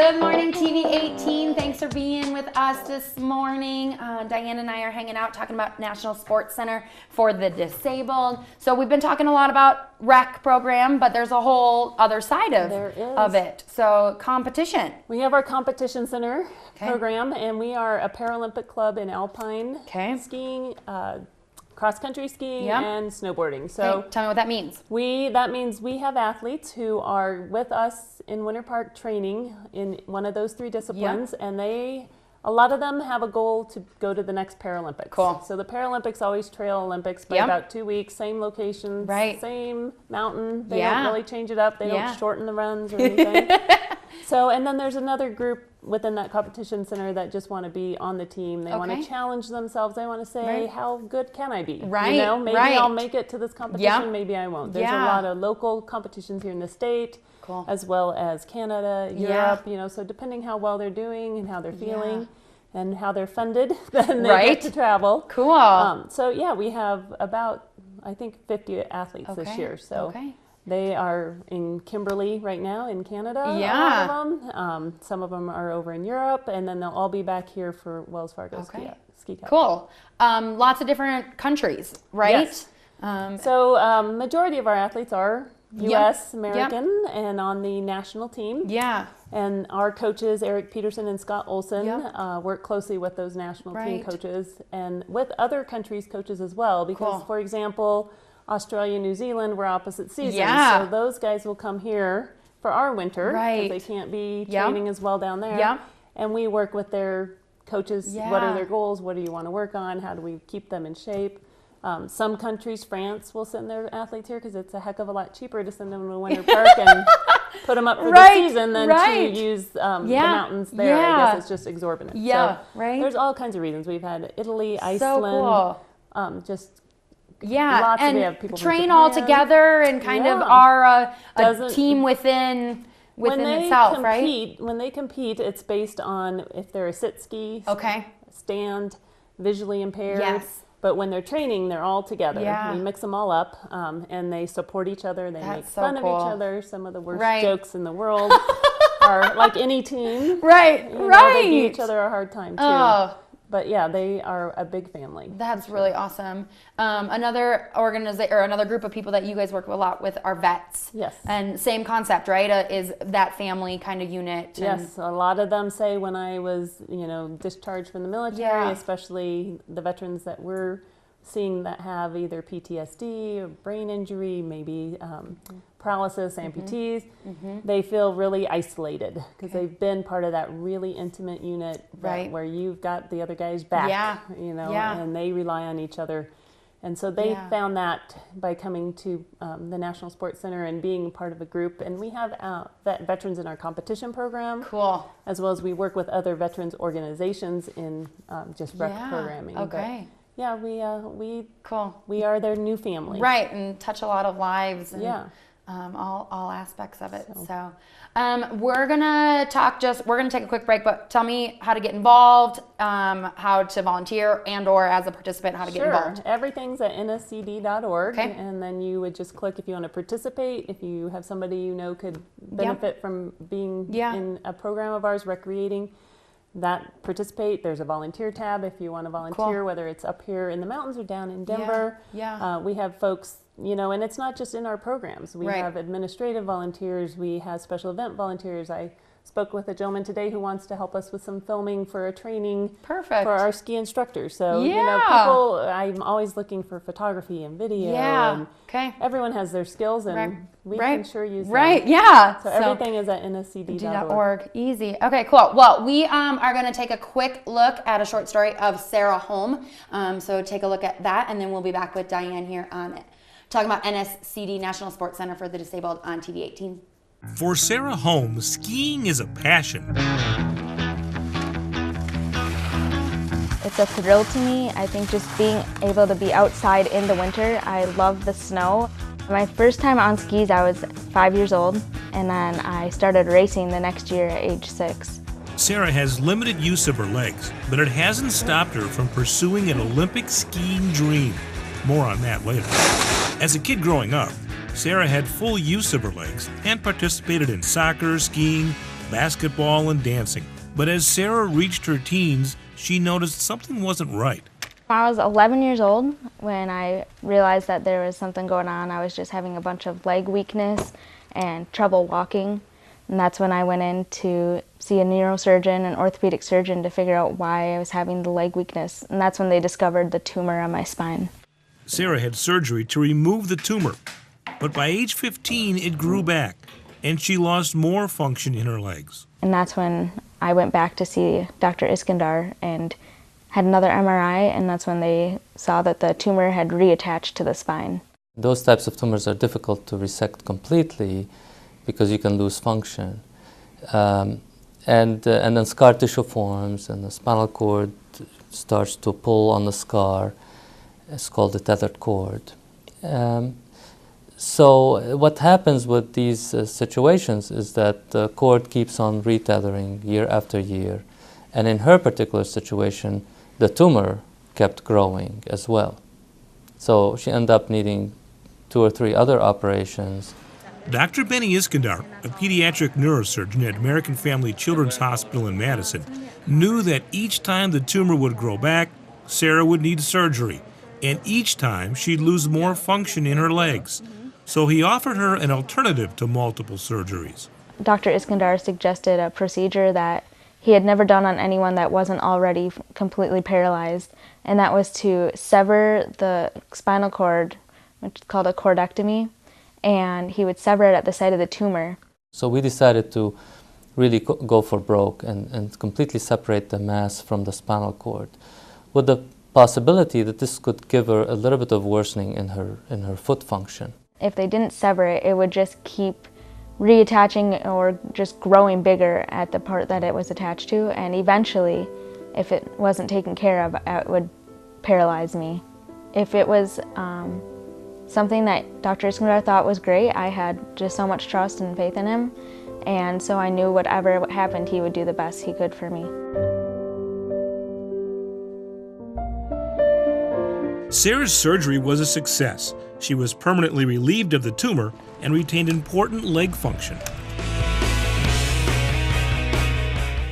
Good morning, TV 18. Thanks for being with us this morning. Diane and I are hanging out talking about National Sports Center for the Disabled. So we've been talking a lot about rec program, but there's a whole other side of it. So competition. We have our competition center program, and we are a Paralympic club in alpine skiing, cross-country skiing, and snowboarding. So tell me what that means. That means we have athletes who are with us in Winter Park training in one of those three disciplines, and a lot of them have a goal to go to the next Paralympics. Cool. So the Paralympics always trail Olympics by about 2 weeks, same locations, same mountain. They don't really change it up. They don't shorten the runs or anything. So, and then there's another group within that competition center that just want to be on the team. They want to challenge themselves. They want to say, how good can I be? You know, maybe I'll make it to this competition, maybe I won't. There's a lot of local competitions here in the state, as well as Canada, Europe, you know, so depending how well they're doing and how they're feeling and how they're funded, then they get to travel. Cool. So yeah, we have about, I think, 50 athletes this year. So. They are in Kimberley right now in Canada, a lot of them. Some of them are over in Europe, and then they'll all be back here for Wells Fargo Ski Cup. Cool. Lots of different countries, right? Yes. So majority of our athletes are U.S., American, and on the national team. Yeah. And our coaches, Eric Peterson and Scott Olson, work closely with those national team coaches and with other countries' coaches as well. Because, for example, Australia, New Zealand, we're opposite seasons. So those guys will come here for our winter because they can't be training as well down there. And we work with their coaches. What are their goals? What do you want to work on? How do we keep them in shape? Some countries, France, will send their athletes here because it's a heck of a lot cheaper to send them to Winter Park and put them up for the season than to use the mountains there. I guess it's just exorbitant. So there's all kinds of reasons. We've had Italy, Iceland, lots and we have people train all together and kind of are a team within itself, right? When they compete, it's based on if they're a sit ski, stand, visually impaired. But when they're training, they're all together. We mix them all up, and they support each other. They make fun of each other. Some of the worst jokes in the world are like any team. They give each other a hard time too. But yeah, they are a big family. That's really awesome. Another organization or another group of people that you guys work a lot with are vets. Yes. And same concept, right? Is that family kind of unit. Yes. A lot of them say when I was, discharged from the military, especially the veterans that we're seeing that have either PTSD or brain injury, maybe paralysis, amputees, they feel really isolated because they've been part of that really intimate unit where you've got the other guy's back, and they rely on each other. And so they found that by coming to the National Sports Center and being part of a group. And we have veterans in our competition program. Cool. As well as we work with other veterans organizations in just rec programming. Okay. But, yeah, we are their new family. Right, and touch a lot of lives and all aspects of it. So we're gonna take a quick break, but tell me how to get involved, how to volunteer and or as a participant, how to get involved. Everything's at nscd.org, and then you would just click if you want to participate, if you have somebody you know could benefit from being in a program of ours, recreating. That participate. There's a volunteer tab if you want to volunteer, whether it's up here in the mountains or down in Denver. We have folks, and it's not just in our programs. We have administrative volunteers. We have special event volunteers. I spoke with a gentleman today who wants to help us with some filming for a training for our ski instructors. So, people, I'm always looking for photography and video. And everyone has their skills, and we can sure use them. So everything is at nscd.org. Easy. Okay, cool. Well, we are going to take a quick look at a short story of Sarah Holm. So take a look at that, and then we'll be back with Diane here on it. Talking about NSCD, National Sports Center for the Disabled on TV 18. For Sarah Holm, skiing is a passion. It's a thrill to me. I think just being able to be outside in the winter, I love the snow. My first time on skis, I was 5 years old, and then I started racing the next year at age 6. Sarah has limited use of her legs, but it hasn't stopped her from pursuing an Olympic skiing dream. More on that later. As a kid growing up, Sarah had full use of her legs and participated in soccer, skiing, basketball and dancing. But as Sarah reached her teens, she noticed something wasn't right. I was 11 years old when I realized that there was something going on. I was just having a bunch of leg weakness and trouble walking. And that's when I went in to see a neurosurgeon and orthopedic surgeon to figure out why I was having the leg weakness. And that's when they discovered the tumor on my spine. Sarah had surgery to remove the tumor, but by age 15 it grew back, and she lost more function in her legs. And that's when I went back to see Dr. Iskandar and had another MRI, and that's when they saw that the tumor had reattached to the spine. Those types of tumors are difficult to resect completely because you can lose function. And then scar tissue forms, and the spinal cord starts to pull on the scar. It's called the tethered cord. So what happens with these situations is that the cord keeps on retethering year after year. And in her particular situation, the tumor kept growing as well. So she ended up needing 2 or 3 other operations. Dr. Benny Iskandar, a pediatric neurosurgeon at American Family Children's Hospital in Madison, knew that each time the tumor would grow back, Sarah would need surgery, and each time she'd lose more function in her legs. So he offered her an alternative to multiple surgeries. Dr. Iskandar suggested a procedure that he had never done on anyone that wasn't already completely paralyzed, and that was to sever the spinal cord, which is called a cordectomy, and he would sever it at the site of the tumor. So we decided to really go for broke and completely separate the mass from the spinal cord, with the possibility that this could give her a little bit of worsening in her foot function. If they didn't sever it, it would just keep reattaching or just growing bigger at the part that it was attached to, and eventually, if it wasn't taken care of, it would paralyze me. If it was something that Dr. Iskandar thought was great, I had just so much trust and faith in him, and so I knew whatever happened, he would do the best he could for me. Sarah's surgery was a success. She was permanently relieved of the tumor and retained important leg function.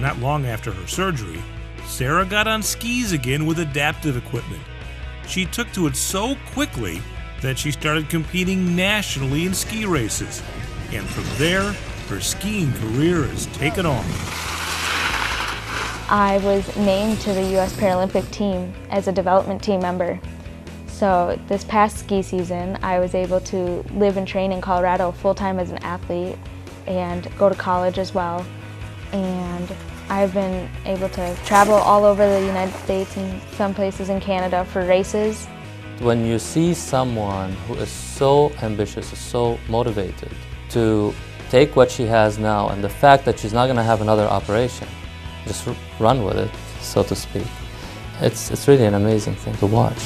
Not long after her surgery, Sarah got on skis again with adaptive equipment. She took to it so quickly that she started competing nationally in ski races. And from there, her skiing career has taken off. I was named to the U.S. Paralympic team as a development team member. So this past ski season, I was able to live and train in Colorado full-time as an athlete and go to college as well. And I've been able to travel all over the United States and some places in Canada for races. When you see someone who is so ambitious, so motivated to take what she has now and the fact that she's not going to have another operation, just run with it, so to speak, it's really an amazing thing to watch.